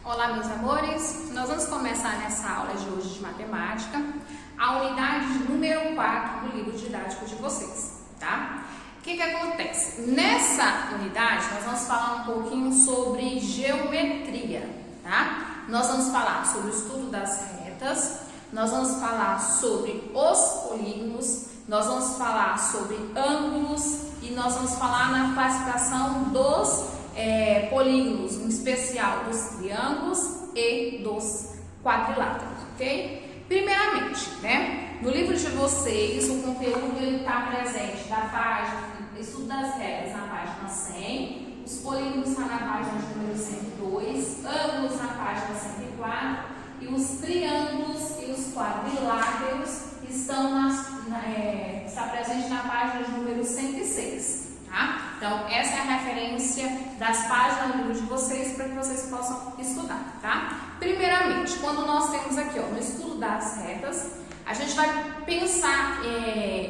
Olá, meus amores! Nós vamos começar nessa aula de hoje de matemática a unidade número 4 do livro didático de vocês, tá? O que acontece? Nessa unidade, nós vamos falar um pouquinho sobre geometria, tá? Nós vamos falar sobre o estudo das retas, nós vamos falar sobre os polígonos, nós vamos falar sobre ângulos e nós vamos falar na classificação dos polígonos, em especial dos triângulos e dos quadriláteros, ok? Primeiramente, né, no livro de vocês, o conteúdo está presente da página Estudo das Retas na página 100, os polígonos estão na página de número 102, ângulos na página 104 e os triângulos e os quadriláteros estão está presente na página de número 106. Tá? Então, essa é a referência das páginas do livro de vocês para que vocês possam estudar, tá? Primeiramente, quando nós temos aqui, ó, no estudo das retas, a gente vai pensar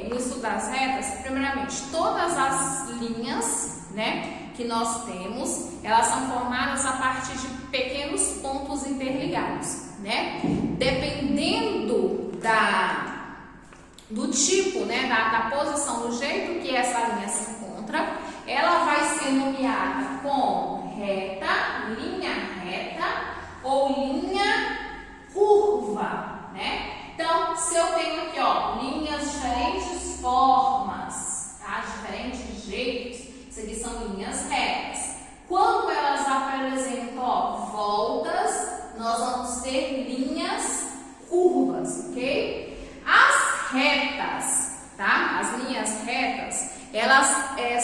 no estudo das retas, primeiramente, todas as linhas, né, que nós temos, elas são formadas a partir de pequenos pontos interligados, né? Dependendo do tipo, né, da posição, do jeito que essa linha se encontra, ela vai ser nomeada como reta, linha reta ou linha curva, né? Então, se eu tenho aqui, ó, linhas de diferentes formas, tá? Diferentes jeitos, isso aqui são linhas retas. Quando elas apresentam, ó, voltas, nós vamos ter linhas curvas, ok? As retas, tá? As linhas retas, elas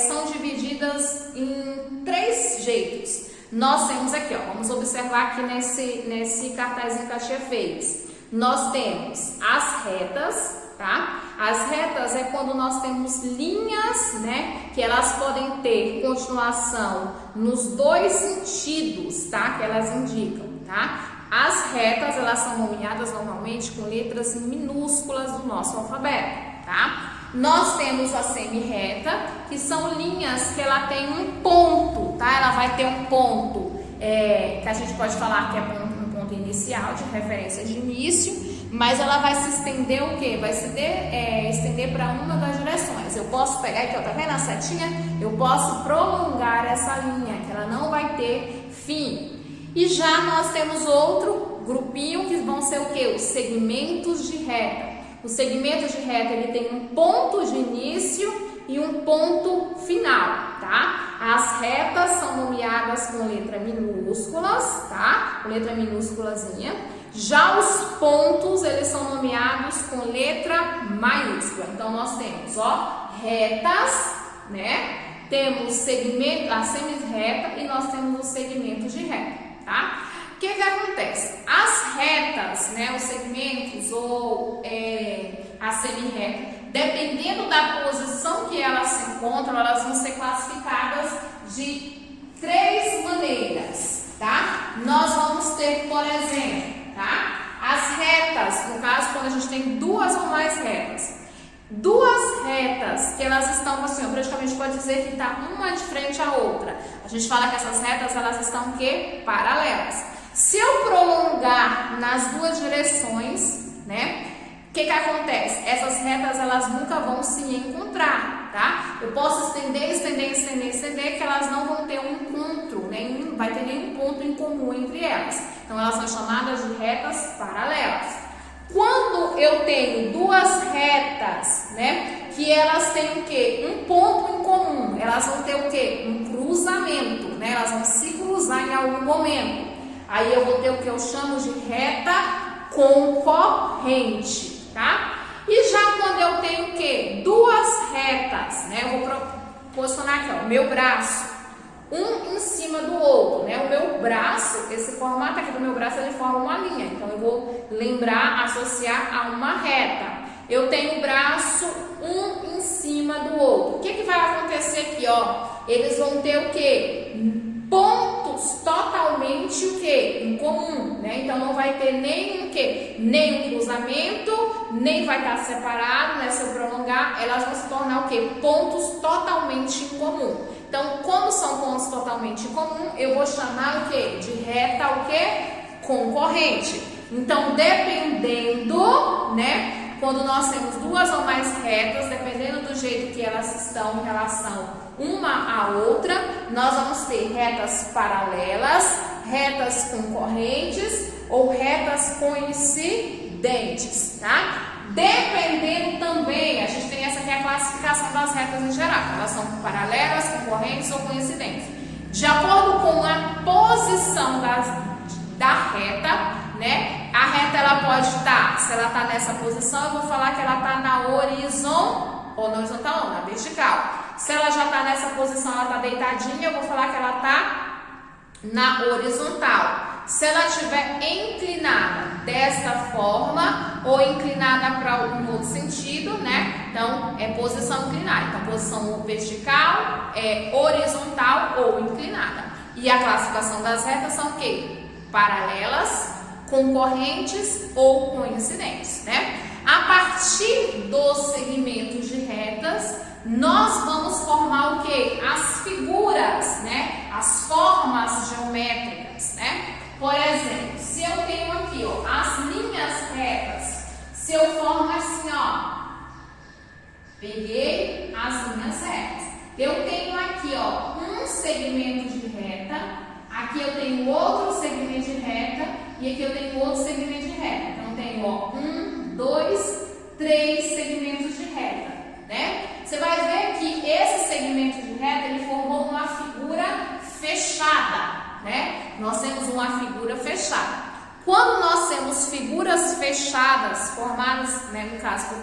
são divididas em três jeitos. Nós temos aqui, ó, vamos observar aqui nesse cartazinho que a tia fez. Nós temos as retas, tá? As retas é quando nós temos linhas, né, que elas podem ter continuação nos dois sentidos, tá? Que elas indicam, tá? As retas, elas são nomeadas normalmente com letras minúsculas do nosso alfabeto, tá? Nós temos a semi-reta, que são linhas que ela tem um ponto, tá? Ela vai ter um ponto que a gente pode falar que é um ponto inicial, de referência de início, mas ela vai se estender o quê? Vai se estender para uma das direções. Eu posso pegar aqui, ó, tá vendo a setinha? Eu posso prolongar essa linha, que ela não vai ter fim. E já nós temos outro grupinho que vão ser o quê? Os segmentos de reta. O segmento de reta, ele tem um ponto de início e um ponto final, tá? As retas são nomeadas com letra minúsculas, tá? Com letra minúsculazinha. Já os pontos, eles são nomeados com letra maiúscula. Então, nós temos, ó, retas, né? Temos segmento, a semi-reta e nós temos os segmentos de reta, tá? O que acontece? As retas, né, os segmentos ou a semi-reta, dependendo da posição que elas se encontram, elas vão ser classificadas de três maneiras, tá? Nós vamos ter, por exemplo, tá? As retas, no caso, quando a gente tem duas ou mais retas. Duas retas que elas estão assim, praticamente pode dizer que está uma de frente à outra. A gente fala que essas retas, elas estão o quê? Paralelas. Se eu prolongar nas duas direções, né? O que acontece? Essas retas, elas nunca vão se encontrar, tá? Eu posso estender, que elas não vão ter um encontro, não vai ter nenhum ponto em comum entre elas. Então, elas são chamadas de retas paralelas. Quando eu tenho duas retas, né, que elas têm o quê? Um ponto em comum, elas vão ter o quê? Um cruzamento, né? Elas vão se cruzar em algum momento. Aí eu vou ter o que eu chamo de reta concorrente, tá? E já quando eu tenho o quê? Duas retas, né? Eu vou posicionar aqui, ó, meu braço, um em cima do outro, né? O meu braço, esse formato aqui do meu braço, ele forma uma linha. Então, eu vou lembrar, associar a uma reta. Eu tenho o braço um em cima do outro. O que vai acontecer aqui, ó? Eles vão ter o quê? Pontos totalmente o quê? Em comum, né? Então, não vai ter nem o quê? Nem um cruzamento, nem vai estar separado, né? Se eu prolongar, elas vão se tornar o quê? Pontos totalmente em comum. Então, como são pontos totalmente em comum, eu vou chamar o quê? De reta o quê? Concorrente. Então, dependendo, né? Quando nós temos duas ou mais retas, dependendo do jeito que elas estão em relação uma à outra, nós vamos ter retas paralelas, retas concorrentes ou retas coincidentes, tá? Dependendo também, a gente tem essa aqui a classificação das retas em geral, elas são paralelas, concorrentes ou coincidentes. De acordo com a posição da reta, né? A reta ela pode estar, se ela está nessa posição, eu vou falar que ela está na horizontal, ou na horizontal não, na vertical. Se ela já está nessa posição, ela está deitadinha, eu vou falar que ela está na horizontal. Se ela estiver inclinada desta forma ou inclinada para um outro sentido, né? Então, é posição inclinada. Então, posição vertical, horizontal ou inclinada. E a classificação das retas são o quê? Paralelas, concorrentes ou coincidentes, né? A partir dos segmentos de retas, nós vamos formar o quê? As figuras, né? As formas geométricas, né? Por exemplo, se eu tenho aqui, ó, as linhas retas, se eu formo assim, ó, peguei as linhas retas, eu tenho aqui, ó, um segmento de reta, aqui eu tenho outro segmento de reta e aqui eu tenho outro segmento de reta. Então, eu tenho, ó, 1, 2, 3 segmentos de reta, né? Você vai ver que esse segmento de reta, ele formou uma figura fechada, né? Nós temos uma figura fechada. Quando nós temos figuras fechadas, formadas, né, no caso,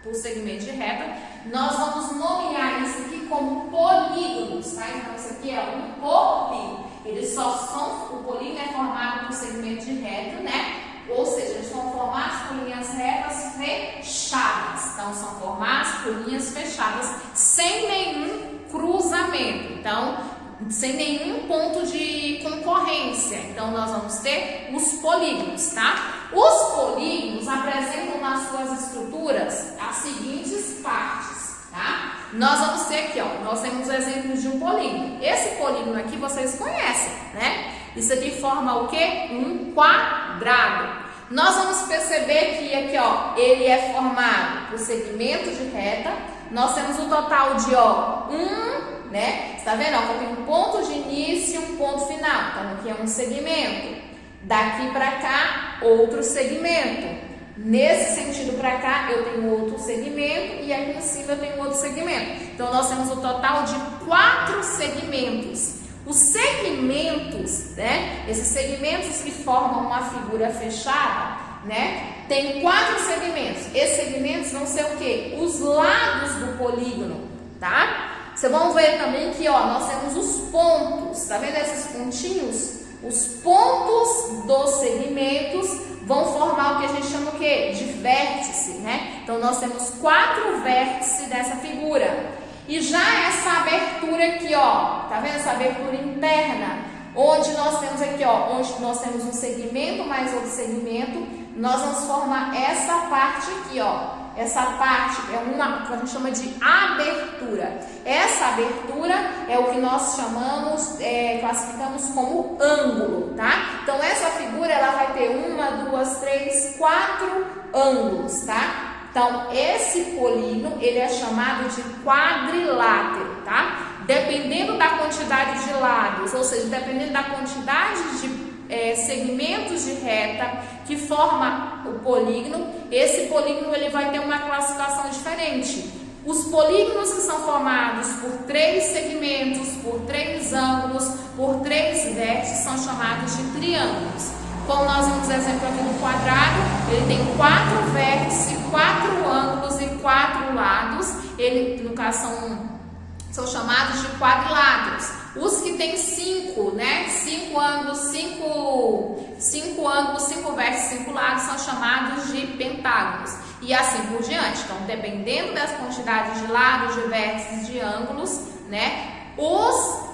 por segmento de reta, nós vamos nomear isso aqui como polígonos, tá? Então, isso aqui é um polígono. Eles só são, o polígono é formado por segmento de reta, né? Ou seja, eles são formados por linhas retas fechadas. Então, são formados por linhas fechadas, sem nenhum cruzamento. Então, sem nenhum ponto de concorrência. Então, nós vamos ter os polígonos, tá? Os polígonos apresentam nas suas estruturas as seguintes partes, tá? Nós vamos ter aqui, ó, nós temos exemplos de um polígono. Esse polígono aqui vocês conhecem, né? Isso aqui forma o quê? Um quadrado. Nós vamos perceber que aqui, ó, ele é formado por segmento de reta. Nós temos um total de, ó, né? Você tá vendo? Ó, que eu tenho um ponto de início e um ponto final. Então, aqui é um segmento. Daqui para cá, outro segmento. Nesse sentido para cá, eu tenho outro segmento e aqui em cima eu tenho outro segmento. Então, nós temos um total de 4 segmentos. Os segmentos, né? Esses segmentos que formam uma figura fechada, né? Tem 4 segmentos. Esses segmentos vão ser o quê? Os lados do polígono, tá? Vocês vão ver também que, ó, nós temos os pontos, tá vendo esses pontinhos? Os pontos dos segmentos vão formar o que a gente chama o quê? De vértice, né? Então, nós temos 4 vértices dessa figura. E já essa abertura aqui, ó, tá vendo essa abertura interna? Onde nós temos aqui, ó, onde nós temos um segmento mais outro segmento, nós vamos formar essa parte aqui, ó. Essa parte é uma que a gente chama de abertura. Essa abertura é o que nós chamamos, classificamos como ângulo, tá? Então, essa figura, ela vai ter 1, 2, 3, 4 ângulos, tá? Então, esse polígono, ele é chamado de quadrilátero, tá? Dependendo da quantidade de lados, ou seja, dependendo da quantidade de segmentos de reta que forma o polígono, esse polígono ele vai ter uma classificação diferente. Os polígonos que são formados por 3 segmentos, por 3 ângulos, por 3 vértices, são chamados de triângulos. Como nós vimos exemplo aqui no quadrado, ele tem 4 vértices, 4 ângulos e 4 lados. Ele, no caso, são chamados de quadriláteros. Os que tem 5, né? 5 ângulos, 5 vértices, 5 lados são chamados de pentágonos. E assim por diante. Então, dependendo das quantidades de lados, de vértices, de ângulos, né? Os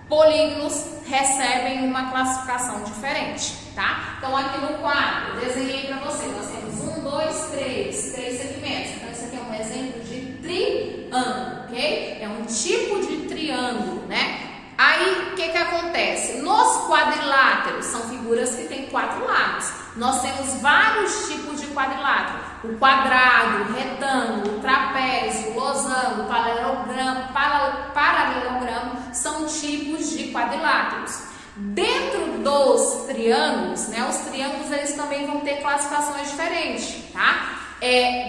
polígonos recebem uma classificação diferente, tá? Então, aqui no quadro, eu desenhei para você. Nós temos 1, 2, 3. 3 segmentos. Então, isso aqui é um exemplo de triângulo, ok? É um tipo de triângulo, né? Aí, o que acontece? Nos quadriláteros, são figuras que têm 4 lados. Nós temos vários tipos de quadrilátero. O quadrado, o retângulo, o trapézio, o losango, o paralelogramo são tipos de quadriláteros. Dentro dos triângulos, né, os triângulos eles também vão ter classificações diferentes, tá?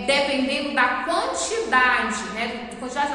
Dependendo da quantidade, né,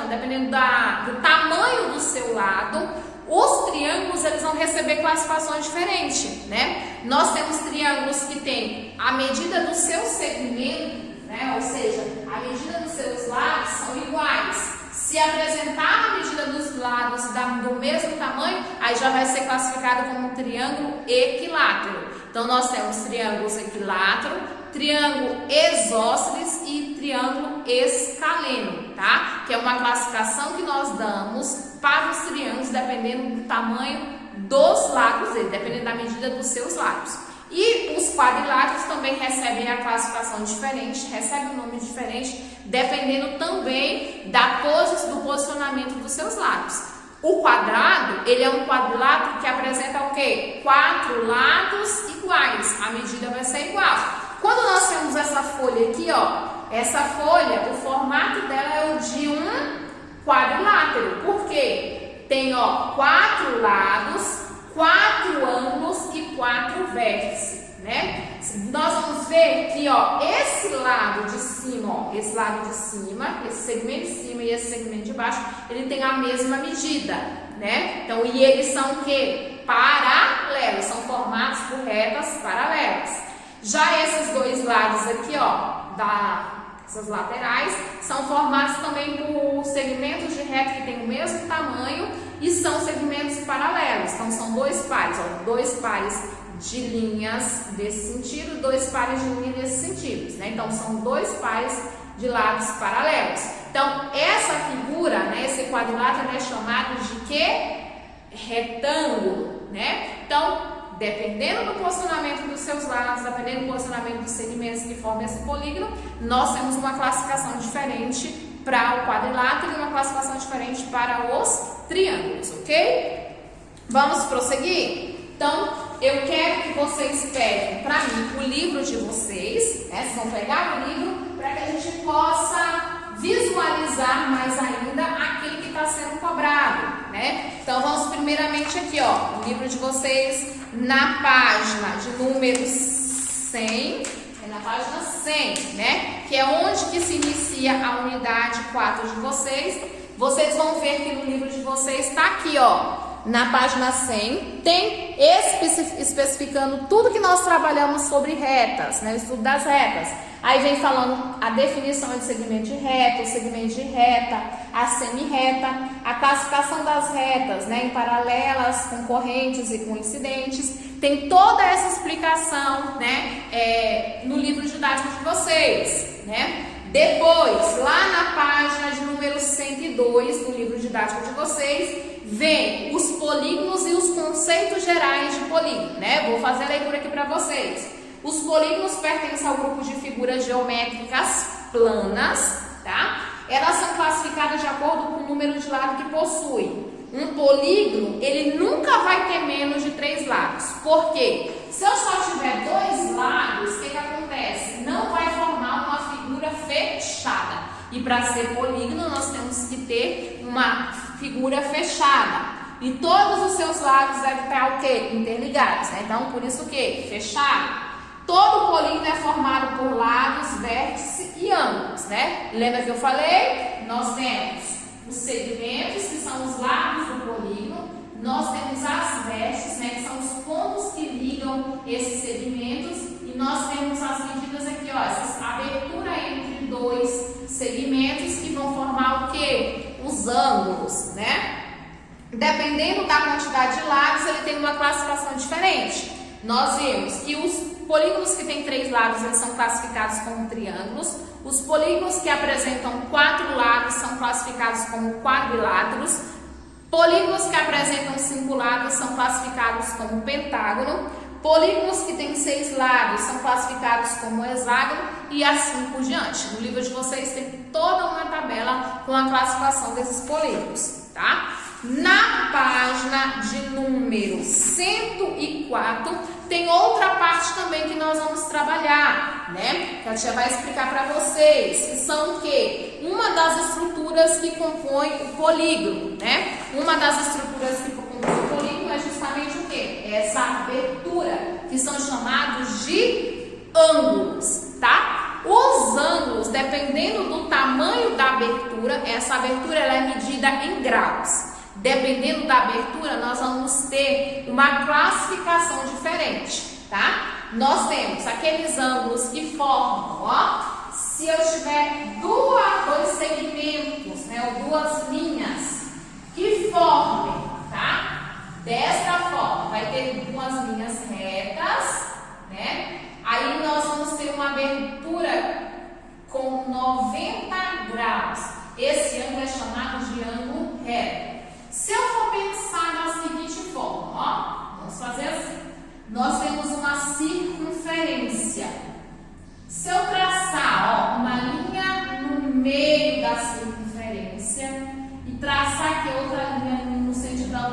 dependendo do tamanho do seu lado, os triângulos eles vão receber classificações diferentes, né? Nós temos triângulos que têm a medida do seu segmento, né? Ou seja, a medida dos seus lados são iguais. Se apresentar a medida dos lados do mesmo tamanho, aí já vai ser classificado como um triângulo equilátero. Então, nós temos triângulos equilátero, triângulo isósceles e triângulo escaleno, tá? Que é uma classificação que nós damos para os triângulos dependendo do tamanho dos lados dele, dependendo da medida dos seus lados. E os quadriláteros também recebem a classificação diferente, recebem um nome diferente, dependendo também do posicionamento dos seus lados. O quadrado, ele é um quadrilátero que apresenta o quê? 4 lados iguais, a medida vai ser igual. Quando nós temos essa folha aqui, ó, essa folha, o formato dela é o de um quadrilátero. Por quê? Tem, ó, 4 lados, 4 ângulos e 4 vértices, né? Nós vamos ver que, ó, esse lado de cima, ó, esse lado de cima, esse segmento de cima e esse segmento de baixo, ele tem a mesma medida, né? Então, e eles são o quê? Paralelos, são formados por retas paralelas. Já esses dois lados aqui, ó, essas laterais, são formados também por segmentos de reta que têm o mesmo tamanho e são segmentos paralelos. Então, são 2 pares, ó, 2 pares de linhas desse sentido, 2 pares de linhas desse sentido, né? Então, são 2 pares de lados paralelos. Então, essa figura, né, esse quadrilátero é chamado de quê? Retângulo, né? Então, dependendo do posicionamento dos seus lados, dependendo do posicionamento dos segmentos que formam esse polígono, nós temos uma classificação diferente para o quadrilátero e uma classificação diferente para os triângulos, ok? Vamos prosseguir? Então, eu quero que vocês peguem para mim o livro de vocês, né? Vocês vão pegar o livro para que a gente possa visualizar mais ainda aquilo que está sendo cobrado, né? Então, vamos primeiramente aqui, ó, o livro de vocês na página de número 100, na página 100, né? Que é onde que se inicia a unidade 4 de vocês. Vocês vão ver que no livro de vocês está aqui, ó, na página 100, tem especificando tudo que nós trabalhamos sobre retas, né? O estudo das retas. Aí vem falando a definição de segmento de reta, o segmento de reta, a semi-reta, a classificação das retas, né, em paralelas, concorrentes e coincidentes. Tem toda essa explicação, né, no livro didático de vocês, né? Depois, lá na página de número 102 do livro didático de vocês, vem os polígonos e os conceitos gerais de polígono, né? Vou fazer a leitura aqui para vocês. Os polígonos pertencem ao grupo de figuras geométricas planas, tá? Elas são classificadas de acordo com o número de lados que possui. Um polígono, ele nunca vai ter menos de 3 lados. Por quê? Se eu só tiver 2 lados, o que acontece? Não vai formar uma figura fechada. E para ser polígono, nós temos que ter uma figura fechada. E todos os seus lados devem estar o quê? Interligados, né? Então, por isso o quê? Fechado. Todo polígono é formado por lados, vértices e ângulos, né? Lembra que eu falei? Nós temos os segmentos, que são os lados do polígono. Nós temos as vértices, né? Que são os pontos que ligam esses segmentos. E nós temos as medidas aqui, ó. Essa abertura entre 2 segmentos que vão formar o quê? Os ângulos, né? Dependendo da quantidade de lados, ele tem uma classificação diferente. Nós vemos que os polígonos que têm 3 lados, eles são classificados como triângulos. Os polígonos que apresentam 4 lados são classificados como quadriláteros. Polígonos que apresentam 5 lados são classificados como pentágono. Polígonos que têm 6 lados são classificados como hexágono. e assim por diante. No livro de vocês tem toda uma tabela com a classificação desses polígonos, tá? Na página de número 104 tem outra parte também que nós vamos trabalhar, né? Que a tia vai explicar para vocês, que são o quê? Uma das estruturas que compõe o polígono, né? Uma das estruturas que compõe o polígono é justamente o quê? Essa abertura, que são chamados de ângulos, tá? Os ângulos, dependendo do tamanho da abertura, essa abertura ela é medida em graus. Dependendo da abertura, nós vamos ter uma classificação diferente, tá? Nós temos aqueles ângulos que formam, ó, se eu tiver dois segmentos, né, ou duas linhas que formem, tá? Desta forma, vai ter duas linhas retas, né? Aí nós vamos ter uma abertura com 90 graus. Esse ângulo é chamado de ângulo reto. Se eu for pensar da seguinte forma, ó, vamos fazer assim. Nós temos uma circunferência. Se eu traçar, ó, uma linha no meio da circunferência e traçar aqui outra linha no sentido da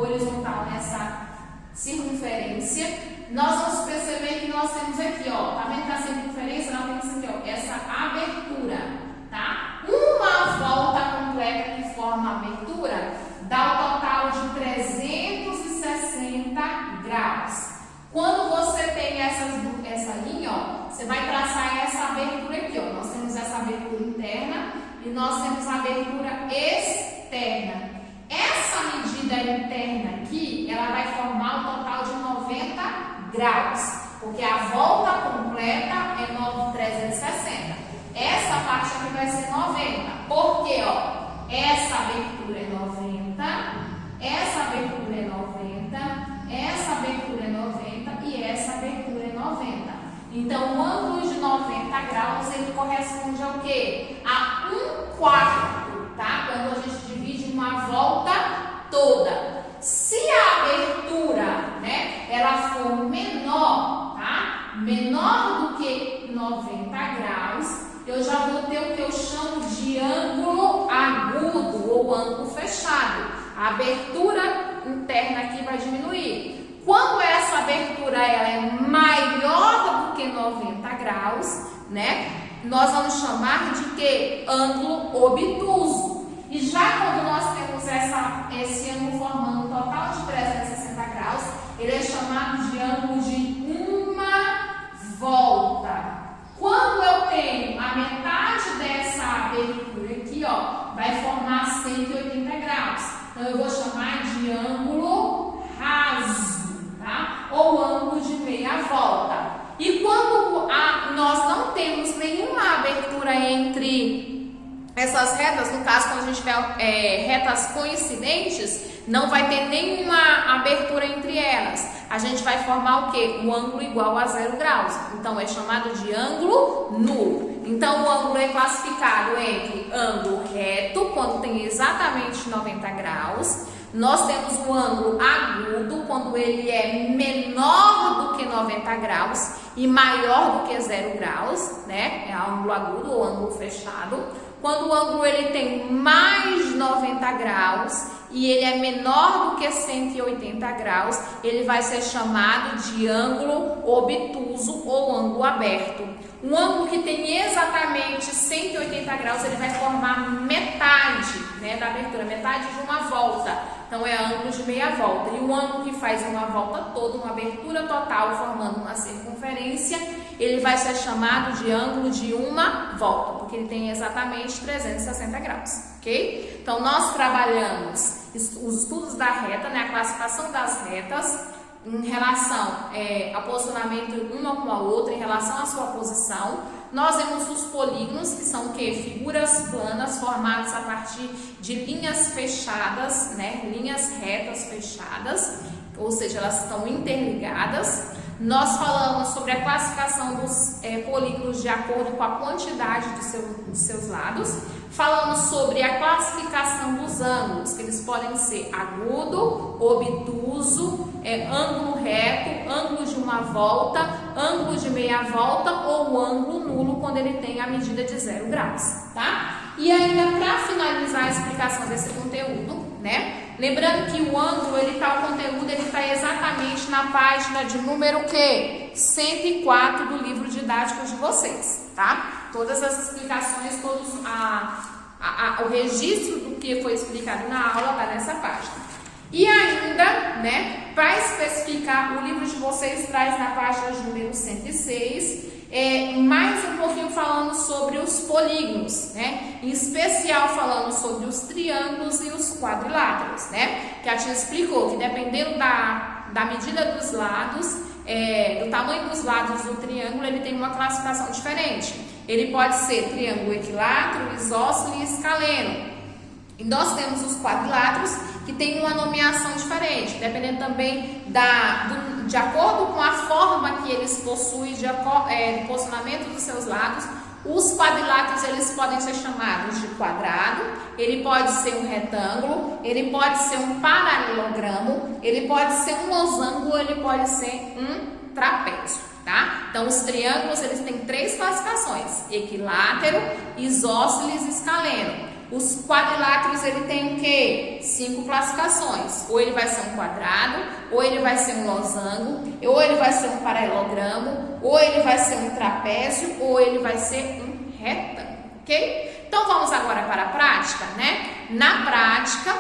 horizontal nessa circunferência, nós vamos perceber que nós temos aqui, ó, tá vendo que a circunferência nós temos aqui, ó, essa abertura, tá? Uma volta completa que forma a abertura dá o total de 360 graus. Quando você tem essa linha, ó, você vai traçar essa abertura aqui, ó. Nós temos essa abertura interna e nós temos a abertura externa. Essa medida interna aqui, ela vai formar um total de 90 graus, porque a volta completa é 360. Essa parte aqui vai ser 90. Por quê, ó? Essa abertura é 90, essa abertura é 90, essa abertura é 90 e essa abertura é 90. Então, o ângulo de 90 graus, ele corresponde ao quê? A 1/4, tá? Quando a gente divide uma volta toda. Se a abertura, né, ela for menor, tá? Menor do que 90 graus, eu já vou ter o que eu chamo de ângulo agudo ou ângulo fechado. A abertura interna aqui vai diminuir. Quando essa abertura ela é maior do que 90 graus, né? Nós vamos chamar de quê? Ângulo obtuso. E já quando nós temos esse ângulo formando um total de 360 graus, ele é chamado de ângulo de uma volta. Quando eu tenho a metade dessa abertura aqui, ó, vai formar 180 graus. Então, eu vou chamar de ângulo raso, tá? Ou ângulo de meia volta. E quando nós não temos nenhuma abertura entre essas retas, no caso, quando a gente tiver retas coincidentes, não vai ter nenhuma abertura entre elas. A gente vai formar o quê? Um ângulo igual a 0 graus. Então, é chamado de ângulo nulo. Então, o ângulo é classificado entre ângulo reto, quando tem exatamente 90 graus. Nós temos o ângulo agudo, quando ele é menor do que 90 graus e maior do que 0 graus, né? É ângulo agudo ou ângulo fechado. Quando o ângulo ele tem mais 90 graus e ele é menor do que 180 graus, ele vai ser chamado de ângulo obtuso ou ângulo aberto. Um ângulo que tem exatamente 180 graus, ele vai formar metade, né, da abertura, metade de uma volta. Então, é ângulo de meia volta. E o ângulo que faz uma volta toda, uma abertura total, formando uma circunferência, ele vai ser chamado de ângulo de uma volta, porque ele tem exatamente 360 graus, ok? Então, nós trabalhamos os estudos da reta, né, a classificação das retas, em relação ao posicionamento uma com a outra, em relação à sua posição. Nós vemos os polígonos, que são o quê? Figuras planas formadas a partir de linhas fechadas, né? Linhas retas fechadas, ou seja, elas estão interligadas. nós falamos sobre a classificação dos polígonos de acordo com a quantidade dos seus lados. Falamos sobre a classificação dos ângulos, que eles podem ser agudo, obtuso, ângulo reto, ângulo de uma volta, ângulo de meia volta ou ângulo nulo quando ele tem a medida de 0 graus, tá? E ainda para finalizar a explicação desse conteúdo, né? Lembrando que o ângulo, o conteúdo ele está exatamente na página de número o quê? 104 do livro didático de vocês, tá? Todas as explicações, o registro do que foi explicado na aula está nessa página. E ainda, né, para especificar, o livro de vocês traz na página de número 106, mais um pouquinho falando sobre os polígonos, né? Em especial falando sobre os triângulos e os quadriláteros, né? Que a tia explicou que dependendo da medida dos lados, do tamanho dos lados do triângulo, ele tem uma classificação diferente. Ele pode ser triângulo equilátero, isósceles e escaleno. E nós temos os quadriláteros que tem uma nomeação diferente, dependendo também de acordo com a forma que eles possuem de posicionamento dos seus lados. Os quadriláteros eles podem ser chamados de quadrado, ele pode ser um retângulo, ele pode ser um paralelogramo, ele pode ser um losango, ele pode ser um trapézio, tá? Então os triângulos eles têm 3 classificações: equilátero, isósceles e escaleno. Os quadriláteros ele tem o quê? 5 classificações. Ou ele vai ser um quadrado, ou ele vai ser um losango, ou ele vai ser um paralelogramo, ou ele vai ser um trapézio, ou ele vai ser um retângulo, ok? Então vamos agora para a prática, né? Na prática,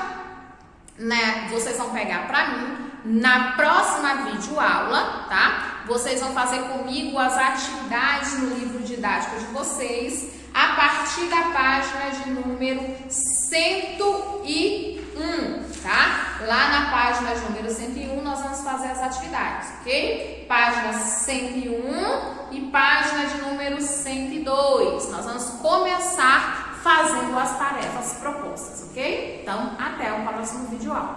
né, vocês vão pegar para mim, na próxima videoaula, tá? Vocês vão fazer comigo as atividades no livro didático de vocês, a partir da página de número 101, tá? Lá na página de número 101 nós vamos fazer as atividades, ok? Página 101 e página de número 102. Nós vamos começar fazendo as tarefas propostas, ok? Então, até o próximo vídeo aula.